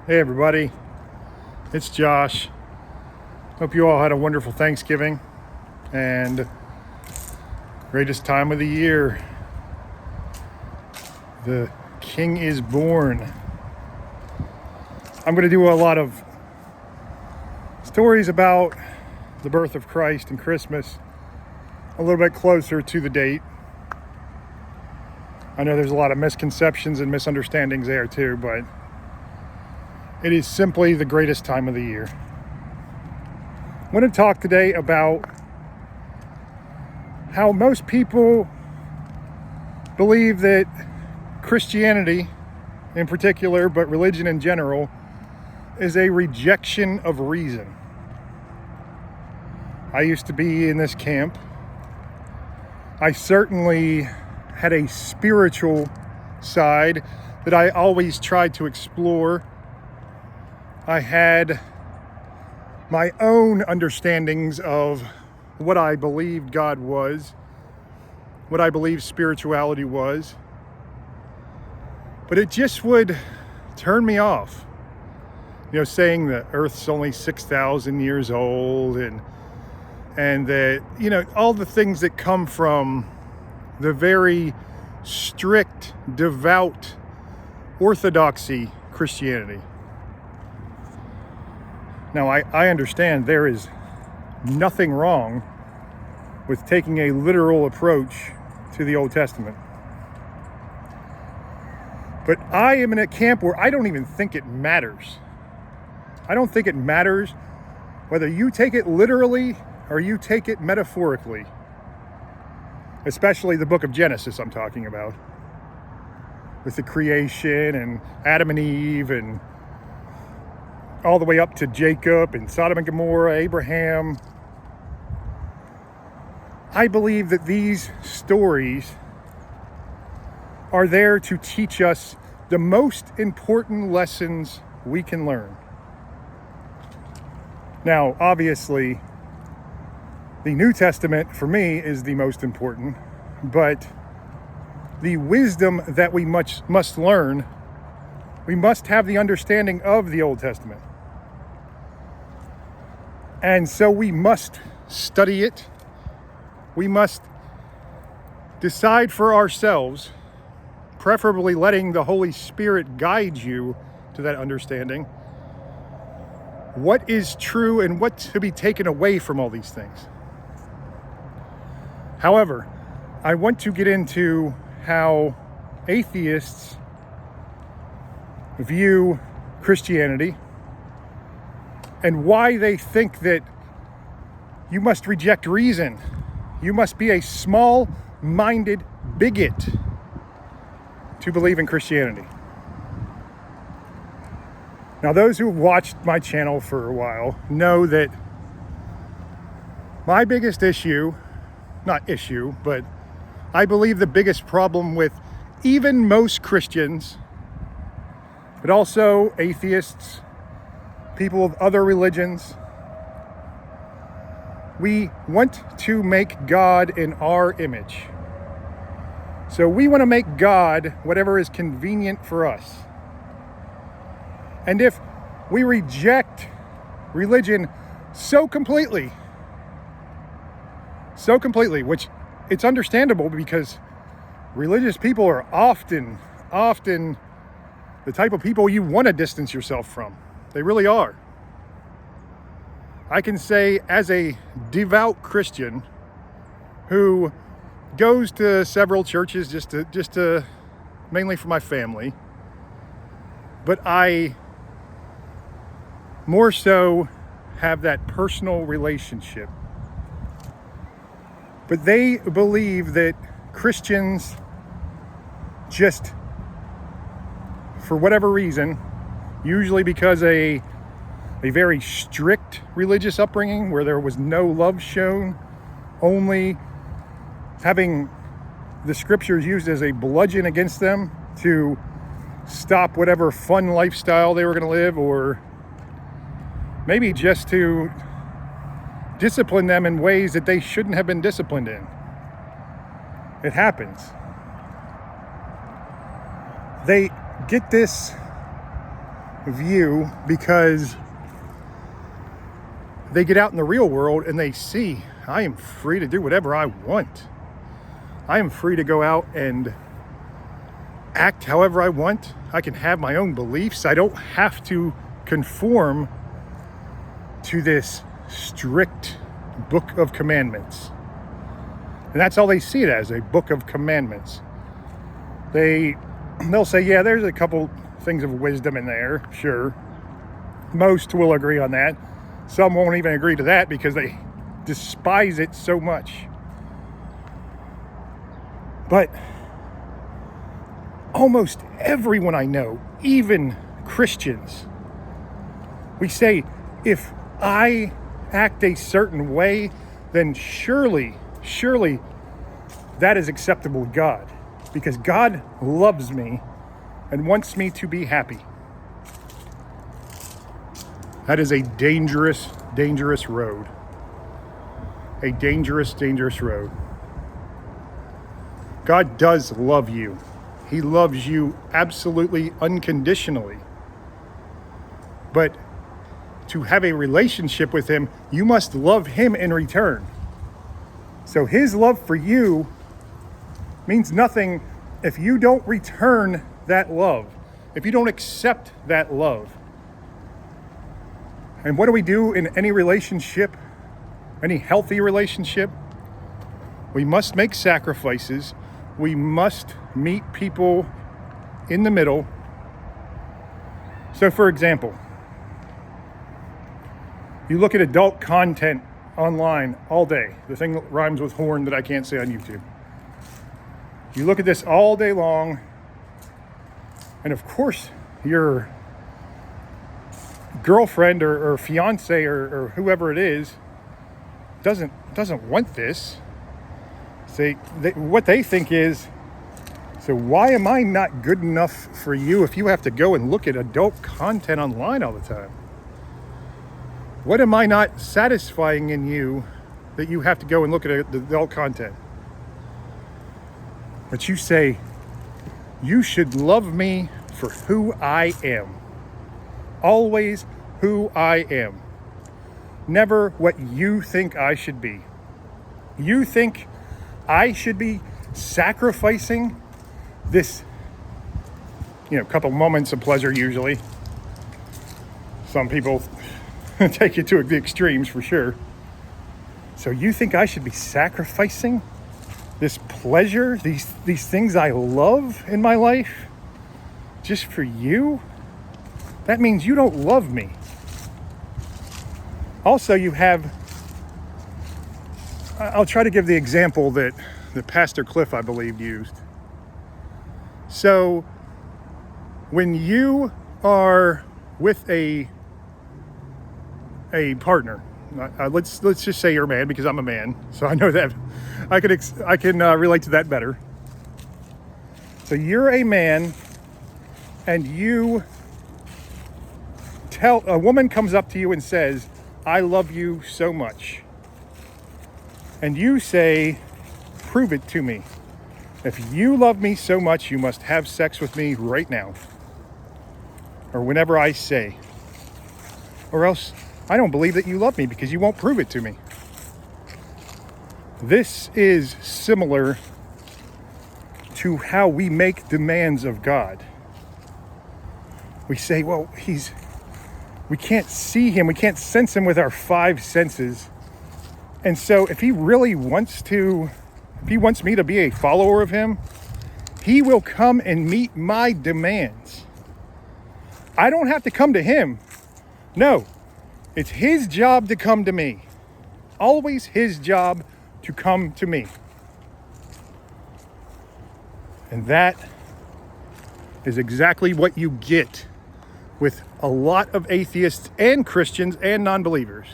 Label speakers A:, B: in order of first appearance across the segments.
A: Hey everybody, it's Josh. Hope you all had a wonderful Thanksgiving and greatest time of the year. The King is born. I'm going to do a lot of stories about the birth of Christ and Christmas a little bit closer to the date. I know there's a lot of misconceptions and misunderstandings there too, but it is simply the greatest time of the year. I want to talk today about how most people believe that Christianity in particular, but religion in general, is a rejection of reason. I used to be in this camp. I certainly had a spiritual side that I always tried to explore. I had my own understandings of what I believed God was, what I believed spirituality was, but it just would turn me off. Saying that Earth's only 6,000 years old and that, all the things that come from the very strict, devout, orthodoxy Christianity. Now, I understand there is nothing wrong with taking a literal approach to the Old Testament. But I am in a camp where I don't even think it matters. I don't think it matters whether you take it literally or you take it metaphorically. Especially the book of Genesis I'm talking about. With the creation and Adam and Eve and all the way up to Jacob and Sodom and Gomorrah, Abraham. I believe that these stories are there to teach us the most important lessons we can learn. Now, obviously, the New Testament for me is the most important, but the wisdom that we must learn, we must have the understanding of the Old Testament. And so we must study it. We must decide for ourselves, preferably letting the Holy Spirit guide you to that understanding, what is true and what to be taken away from all these things. However, I want to get into how atheists view Christianity and why they think that you must reject reason. You must be a small-minded bigot to believe in Christianity. Now, those who have watched my channel for a while know that my biggest but I believe the biggest problem with even most Christians, but also atheists, people of other religions, we want to make God in our image. So we want to make God whatever is convenient for us. And if we reject religion so completely, which it's understandable because religious people are often the type of people you want to distance yourself from. They really are. I can say as a devout Christian who goes to several churches just to mainly for my family, but I more so have that personal relationship. But they believe that Christians just, for whatever reason, usually because a very strict religious upbringing where there was no love shown, only having the scriptures used as a bludgeon against them to stop whatever fun lifestyle they were going to live, or maybe just to discipline them in ways that they shouldn't have been disciplined in. It happens. They get this view because they get out in the real world and they see I am free to do whatever I want. I am free to go out and act however I want. I can have my own beliefs. I don't have to conform to this strict book of commandments. And that's all they see it as, a book of commandments. They'll say, yeah, there's a couple things of wisdom in there, sure. Most will agree on that. Some won't even agree to that because they despise it so much. But almost everyone I know, even Christians, we say, if I act a certain way, then surely that is acceptable to God, because God loves me and wants me to be happy. That is a dangerous, dangerous road. A dangerous, dangerous road. God does love you. He loves you absolutely unconditionally. But to have a relationship with him, you must love him in return. So his love for you means nothing if you don't return that love, if you don't accept that love. And what do we do in any relationship, any healthy relationship? We must make sacrifices. We must meet people in the middle. So, for example, you look at adult content online all day, the thing that rhymes with horn that I can't say on YouTube. You look at this all day long, and of course, your girlfriend or fiance or whoever it is doesn't want this. What they think is, so why am I not good enough for you if you have to go and look at adult content online all the time? What am I not satisfying in you that you have to go and look at adult content? But you say, you should love me for who I am. Always who I am. Never what you think I should be. You think I should be sacrificing this, couple moments of pleasure usually. Some people take it to the extremes for sure. So you think I should be sacrificing this pleasure, these things I love in my life, just for you? That means you don't love me. Also, I'll try to give the example that Pastor Cliff, I believe, used. So, when you are with a partner, let's just say you're a man, because I'm a man, so I know that I can relate to that better. So you're a man, and a woman comes up to you and says, "I love you so much," and you say, "Prove it to me. If you love me so much, you must have sex with me right now, or whenever I say, or else I don't believe that you love me because you won't prove it to me." This is similar to how we make demands of God. We say, well, we can't see him, we can't sense him with our five senses. And so if he wants me to be a follower of him, he will come and meet my demands. I don't have to come to him. No, it's his job to come to me. Always his job to come to me. And that is exactly what you get with a lot of atheists and Christians and non-believers.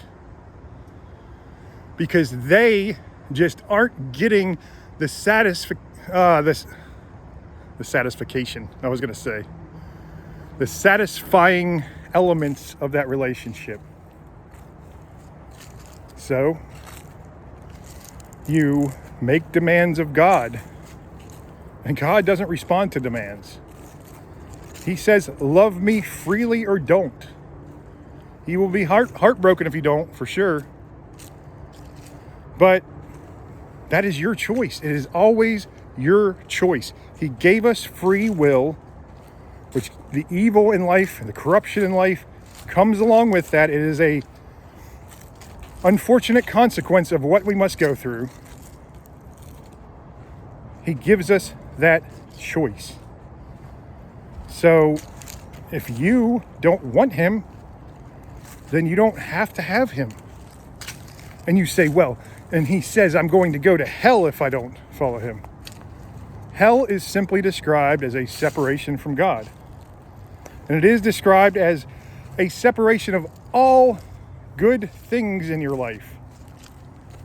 A: Because they just aren't getting the satisfaction, the satisfying elements of that relationship. So, you make demands of God, and God doesn't respond to demands. He says, love me freely or don't. He will be heartbroken if you don't, for sure. But that is your choice. It is always your choice. He gave us free will, which the evil in life, the corruption in life comes along with that. It is a unfortunate consequence of what we must go through. He gives us that choice. So if you don't want him, then you don't have to have him. And you say, well, and he says, I'm going to go to hell if I don't follow him. Hell is simply described as a separation from God. And it is described as a separation of all good things in your life.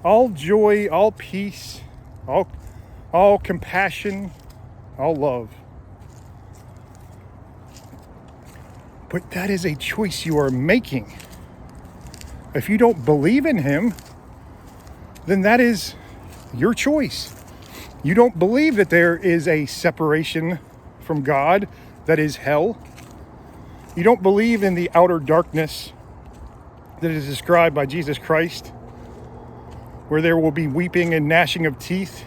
A: All joy, all peace, all compassion, all love. But that is a choice you are making. If you don't believe in him, then that is your choice. You don't believe that there is a separation from God that is hell. You don't believe in the outer darkness that is described by Jesus Christ, where there will be weeping and gnashing of teeth.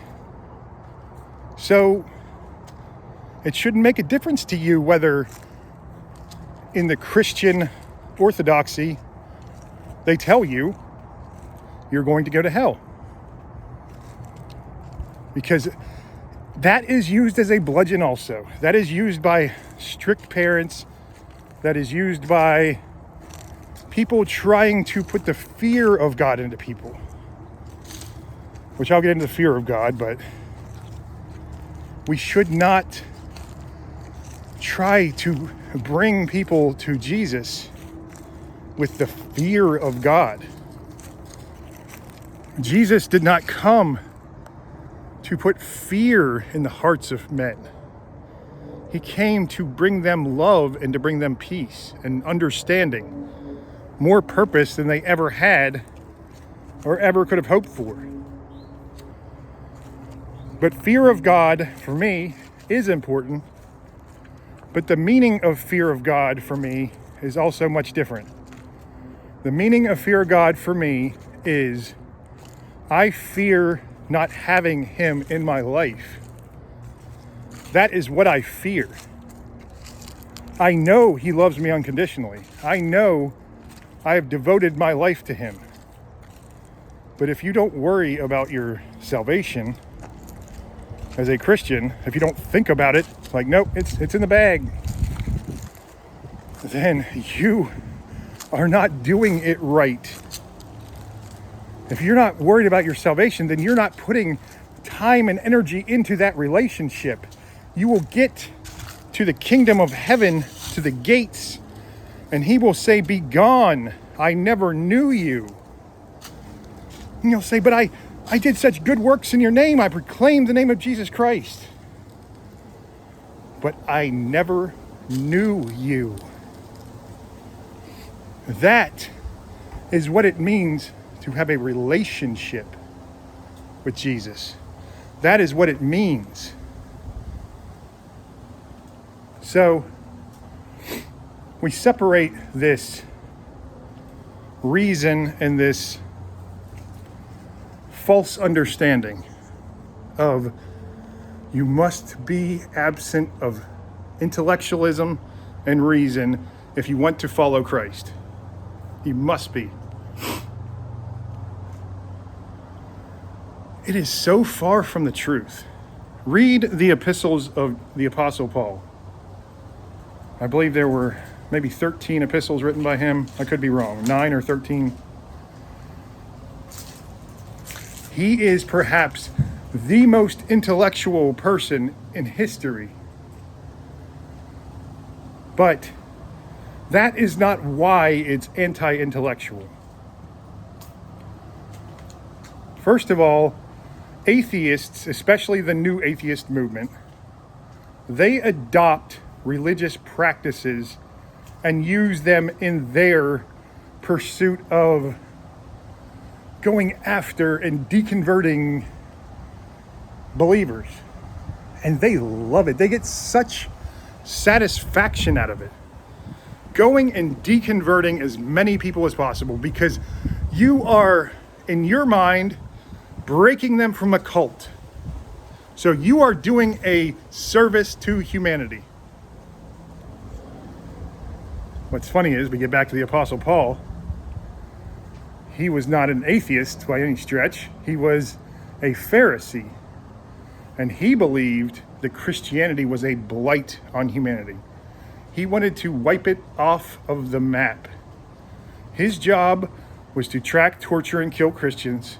A: So it shouldn't make a difference to you whether in the Christian orthodoxy they tell you you're going to go to hell. Because that is used as a bludgeon also. That is used by strict parents. That is used by people trying to put the fear of God into people. Which I'll get into the fear of God, but we should not try to bring people to Jesus with the fear of God. Jesus did not come to put fear in the hearts of men. He came to bring them love and to bring them peace and understanding, more purpose than they ever had or ever could have hoped for. But fear of God, for me, is important. But the meaning of fear of God, for me, is also much different. The meaning of fear of God, for me, is I fear not having him in my life. That is what I fear. I know he loves me unconditionally. I know I have devoted my life to him. But if you don't worry about your salvation as a Christian, if you don't think about it, like, nope, it's in the bag, then you are not doing it right. If you're not worried about your salvation, then you're not putting time and energy into that relationship. You will get to the kingdom of heaven, to the gates, and he will say, "Be gone, I never knew you." And you'll say, "But I did such good works in your name. I proclaimed the name of Jesus Christ." But I never knew you. That is what it means to have a relationship with Jesus. That is what it means. So we separate this reason and this false understanding of you must be absent of intellectualism and reason if you want to follow Christ. You must be. It is so far from the truth. Read the epistles of the Apostle Paul. I believe there were maybe 13 epistles written by him. I could be wrong, 9 or 13. He is perhaps the most intellectual person in history. But that is not why it's anti-intellectual. First of all, atheists, especially the new atheist movement, they adopt religious practices and use them in their pursuit of going after and deconverting believers. And they love it. They get such satisfaction out of it. Going and deconverting as many people as possible, because you are, in your mind, breaking them from a cult. So you are doing a service to humanity. What's funny is, we get back to the Apostle Paul. He was not an atheist by any stretch. He was a Pharisee. And he believed that Christianity was a blight on humanity. He wanted to wipe it off of the map. His job was to track, torture, and kill Christians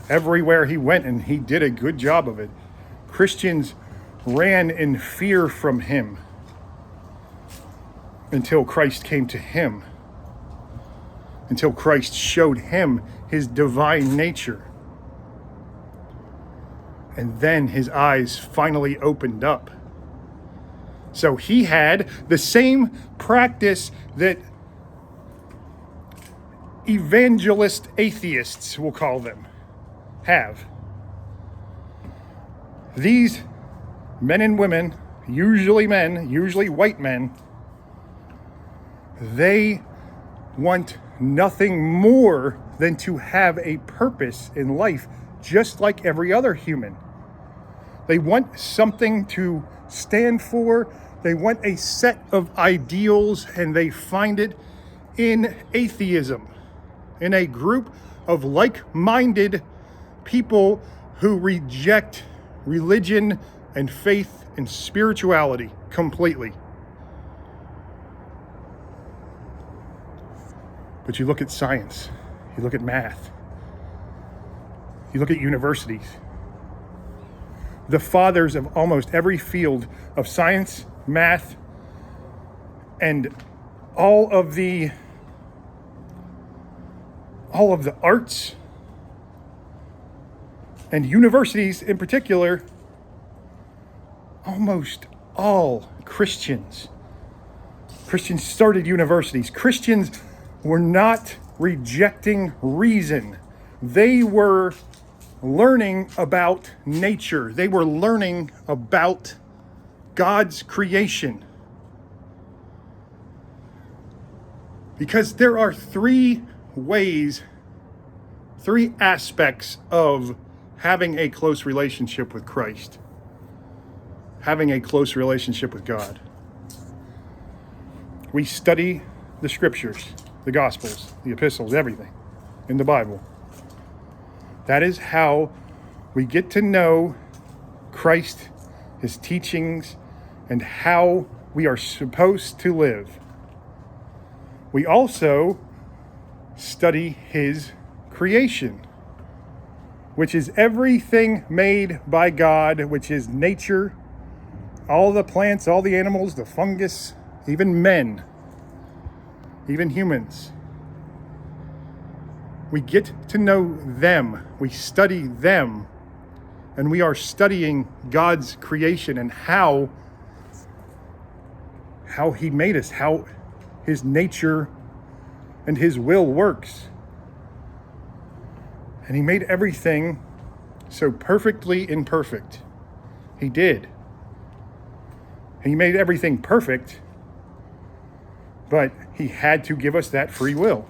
A: everywhere he went, and he did a good job of it. Christians ran in fear from him until Christ came to him, until Christ showed him his divine nature. And then his eyes finally opened up. So he had the same practice that evangelist atheists, we'll call them, have. These men and women, usually men, usually white men, they want nothing more than to have a purpose in life, just like every other human. They want something to stand for. They want a set of ideals, and they find it in atheism, in a group of like-minded people who reject religion and faith and spirituality completely. But you look at science, you look at math, you look at universities. The fathers of almost every field of science, math, and all of the arts, and universities in particular, almost all Christians. Christians started universities. Christians were not rejecting reason. They were learning about nature. They were learning about God's creation. Because there are three aspects of having a close relationship with Christ, having a close relationship with God. We study the scriptures, the gospels, the epistles, everything in the Bible. That is how we get to know Christ, his teachings, and how we are supposed to live. We also study his creation, which is everything made by God, which is nature, all the plants, all the animals, the fungus, even men, even humans. We get to know them, we study them, and we are studying God's creation and how he made us, how his nature and his will works. And he made everything so perfectly imperfect. He did. He made everything perfect, but he had to give us that free will.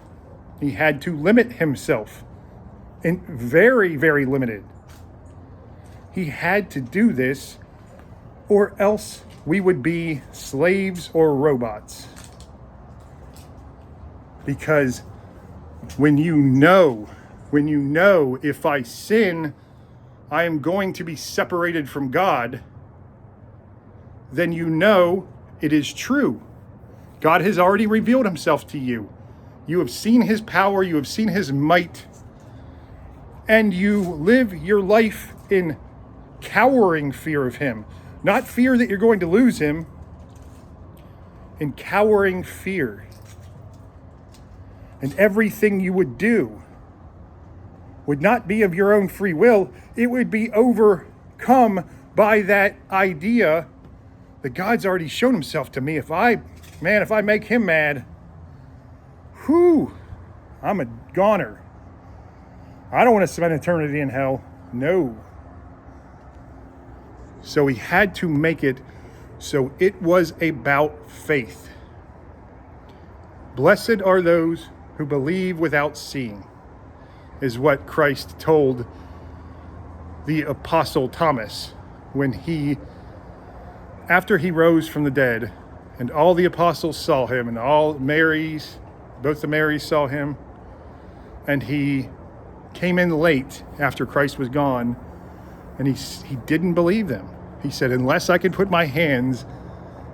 A: He had to limit himself, and very, very limited. He had to do this, or else we would be slaves or robots. Because when you know if I sin, I am going to be separated from God, then you know it is true. God has already revealed himself to you. You have seen his power, you have seen his might, and you live your life in cowering fear of him. Not fear that you're going to lose him, in cowering fear. And everything you would do would not be of your own free will. It would be overcome by that idea that God's already shown himself to me. If I make him mad, I'm a goner. I don't want to spend eternity in hell. No. So he had to make it So it was about faith. Blessed are those who believe without seeing, is what Christ told the Apostle Thomas when after he rose from the dead, and all the apostles saw him, and both the Marys saw him, and he came in late after Christ was gone, and he didn't believe them. He said, unless I could put my hands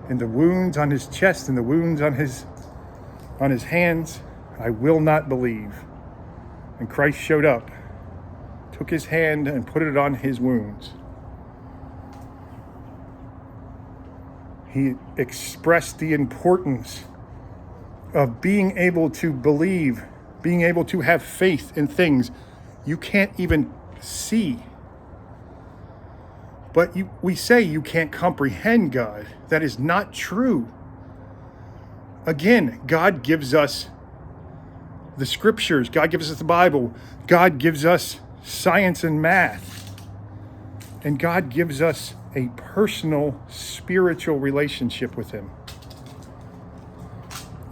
A: in the wounds on his chest and the wounds on his hands, I will not believe. And Christ showed up, took his hand and put it on his wounds. He expressed the importance of being able to believe, being able to have faith in things you can't even see. But we say you can't comprehend God. That is not true. Again, God gives us the scriptures. God gives us the Bible. God gives us science and math. And God gives us a personal spiritual relationship with him.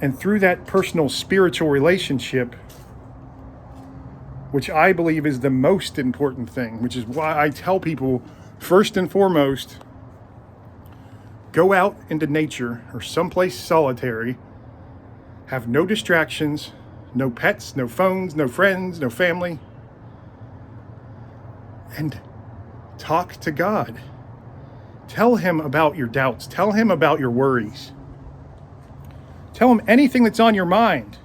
A: And through that personal spiritual relationship, which I believe is the most important thing, which is why I tell people, first and foremost, go out into nature or someplace solitary, have no distractions, no pets, no phones, no friends, no family, and talk to God. Tell him about your doubts. Tell him about your worries. Tell him anything that's on your mind.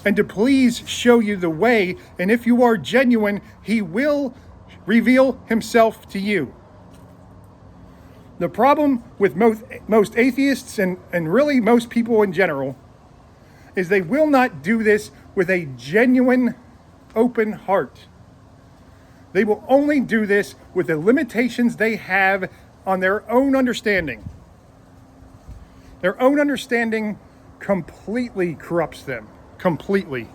A: And to please show you the way, and if you are genuine, he will reveal himself to you. The problem with most atheists and really most people in general is they will not do this with a genuine, open heart. They will only do this with the limitations they have on their own understanding. Their own understanding completely corrupts them. Completely.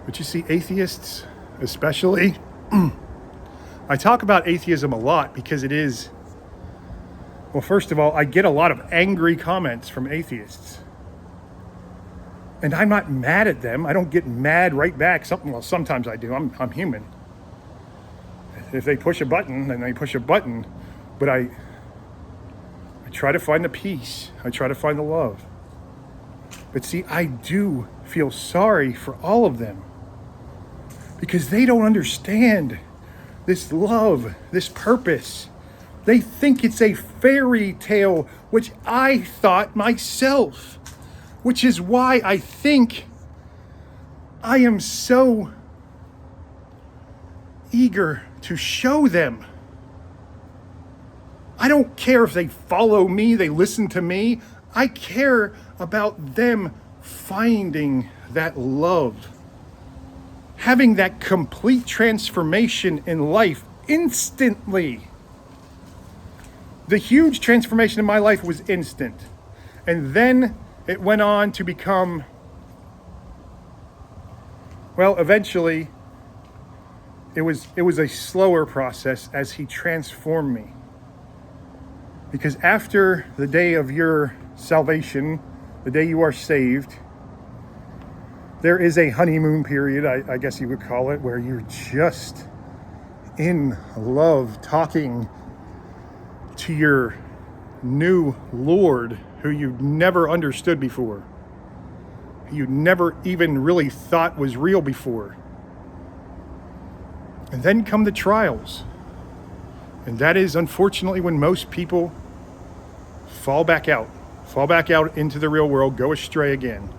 A: But you see, atheists especially, I talk about atheism a lot because it is, well, first of all, I get a lot of angry comments from atheists. And I'm not mad at them. I don't get mad right back. Sometimes I do. I'm human. If they push a button, then they push a button. But I try to find the peace. I try to find the love. But see, I do feel sorry for all of them, because they don't understand this love, this purpose. They think it's a fairy tale, which I thought myself, which is why I think I am so eager to show them. I don't care if they follow me, they listen to me. I care about them finding that love, having that complete transformation in life instantly. The huge transformation in my life was instant. And then it went on to become, well, eventually it was a slower process as he transformed me. Because after the day of your salvation, the day you are saved, there is a honeymoon period, I guess you would call it, where you're just in love, talking to your new Lord, who you never understood before, you never even really thought was real before. And then come the trials. And that is unfortunately when most people fall back out into the real world, go astray again.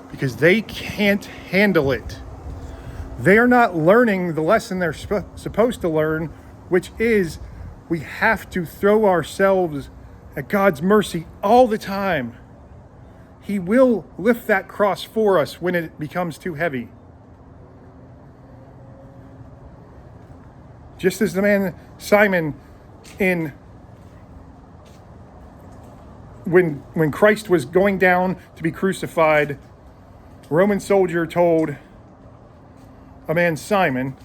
A: Because they can't handle it. They are not learning the lesson they're supposed to learn, which is we have to throw ourselves at God's mercy all the time. He will lift that cross for us when it becomes too heavy. Just as the man Simon when Christ was going down to be crucified, a Roman soldier told a man Simon,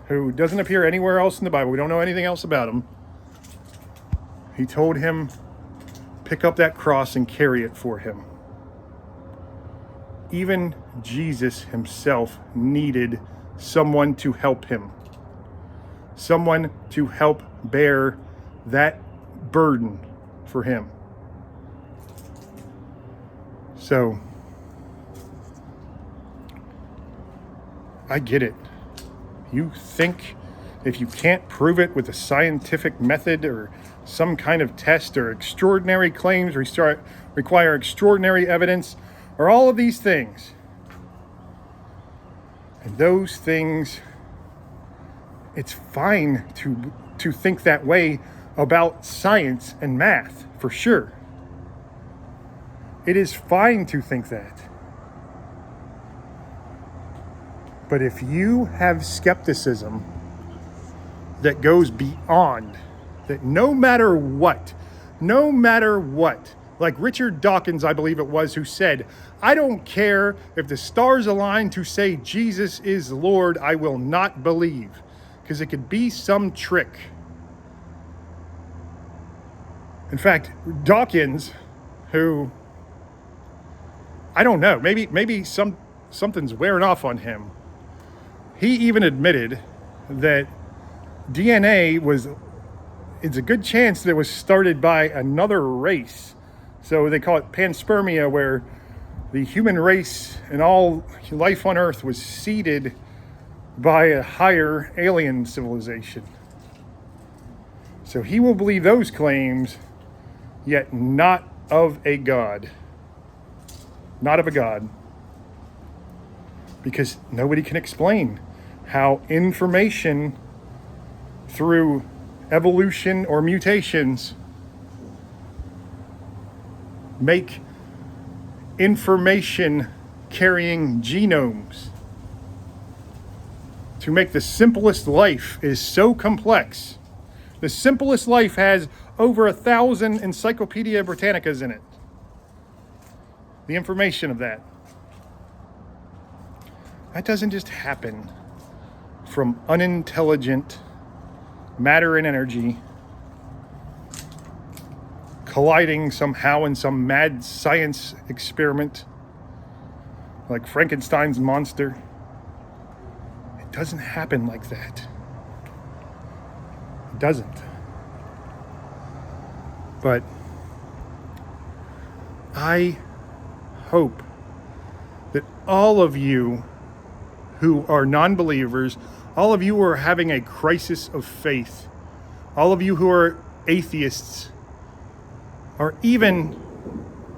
A: who doesn't appear anywhere else in the Bible, we don't know anything else about him, he told him, pick up that cross and carry it for him. Even Jesus himself needed someone to help him. Someone to help bear that burden for him. So, I get it. You think if you can't prove it with a scientific method or some kind of test, or extraordinary claims require extraordinary evidence, or all of these things. And those things, it's fine to think that way about science and math, for sure. It is fine to think that. But if you have skepticism that goes beyond, that no matter what, like Richard Dawkins, I believe it was, who said, I don't care if the stars align to say Jesus is Lord, I will not believe, because it could be some trick. In fact, Dawkins, who, I don't know, maybe something's wearing off on him. He even admitted that DNA it's a good chance that it was started by another race. So they call it panspermia, where the human race and all life on Earth was seeded by a higher alien civilization. So he will believe those claims, yet not of a God. Not of a God. Because nobody can explain how information through evolution or mutations make information carrying genomes. To make the simplest life is so complex. The simplest life has over 1,000 Encyclopedia Britannicas in it. The information of that. That doesn't just happen from unintelligent matter and energy colliding somehow in some mad science experiment like Frankenstein's monster. It doesn't happen like that. It doesn't. But I hope that all of you who are non-believers, all of you who are having a crisis of faith, all of you who are atheists, or even,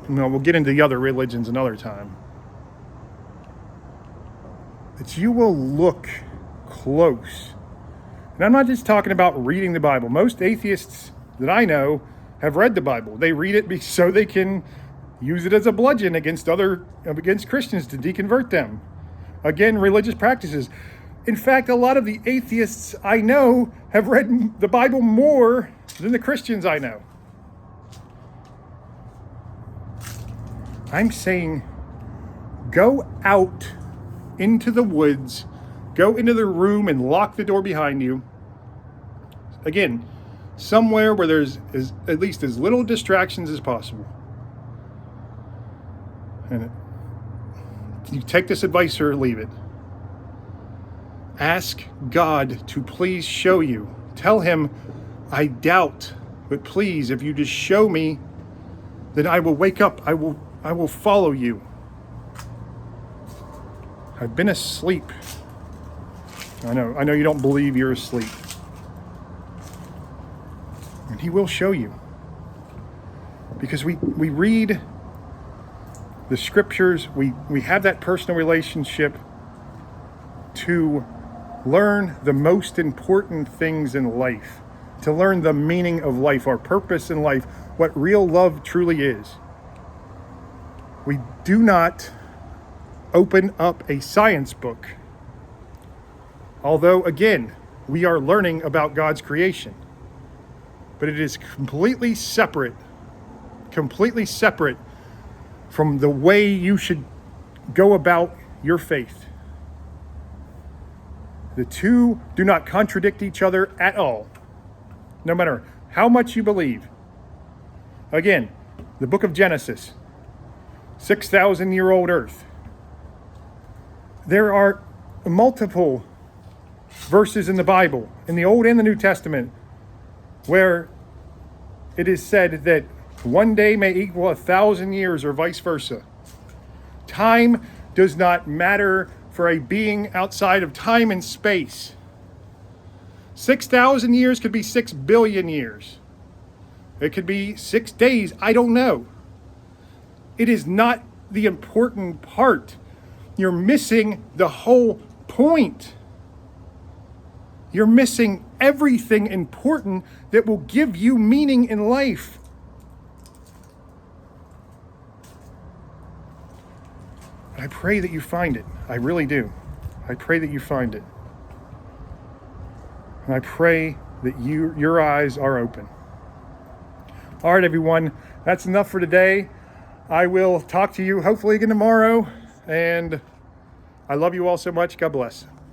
A: we'll get into the other religions another time, that you will look close. And I'm not just talking about reading the Bible. Most atheists that I know have read the Bible. They read it so they can use it as a bludgeon against Christians to deconvert them. Again, religious practices. In fact, a lot of the atheists I know have read the Bible more than the Christians I know. I'm saying, go out into the woods, go into the room and lock the door behind you. Again, somewhere where there's at least as little distractions as possible. And you take this advice or leave it. Ask God to please show you. Tell him, I doubt, but please, if you just show me, then I will wake up. I will follow you. I've been asleep. I know you don't believe you're asleep. And he will show you. Because we read the scriptures, we have that personal relationship to learn the most important things in life, to learn the meaning of life, our purpose in life, what real love truly is. We do not open up a science book. Although, again, we are learning about God's creation. But it is completely separate from the way you should go about your faith. The two do not contradict each other at all, no matter how much you believe. Again, the book of Genesis, 6,000-year-old earth. There are multiple verses in the Bible, in the Old and the New Testament, where it is said that one day may equal 1,000 years or vice versa. Time does not matter for a being outside of time and space. 6,000 years could be 6 billion years. It could be 6 days. I don't know. It is not the important part. You're missing the whole point. You're missing everything important that will give you meaning in life. I pray that you find it. I really do. I pray that you find it. And I pray that your eyes are open. All right, everyone. That's enough for today. I will talk to you hopefully again tomorrow. And I love you all so much. God bless.